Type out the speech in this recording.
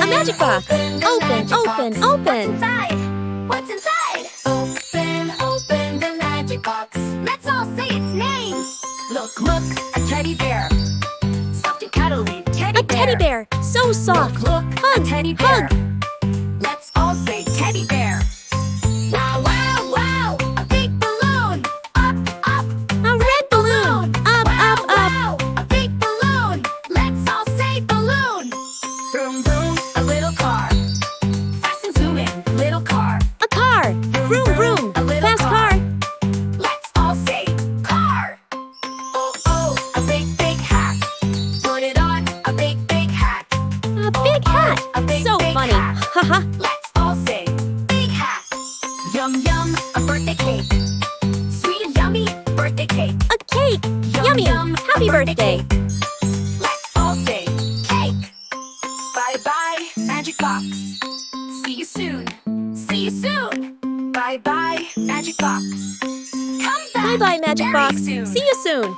A magic box. Open, open, open. What's inside? Open, open the magic box. Let's all say its name. Look, look, a teddy bear. Soft and cuddly teddy bear. A teddy bear. So soft. Look, Hug, a teddy bear. hug. Let's all say teddy bear. Wow, wow, wow, a big balloon. Up, up, A red balloon. Up, wow, up, up. wow, a big balloon. Let's all say balloon. Vroom, vroom, a little car. Fast and zooming, little car. A car. Vroom, vroom. A little Fast car. Let's all say car. Oh, oh, a big, big hat. Put it on, a big, big hat. A big hat. A big, So big funny. hat. Haha. Let's all say big hat. Yum, yum, a birthday cake. Sweet and yummy birthday cake. A cake. Yum, Yummy. yum, Happy a birthday. cake. Let's all say cake. Bye-bye, magic box. See you soon. See you soon. Bye-bye, magic box. Come back Bye-bye, magic very box. soon. See you soon.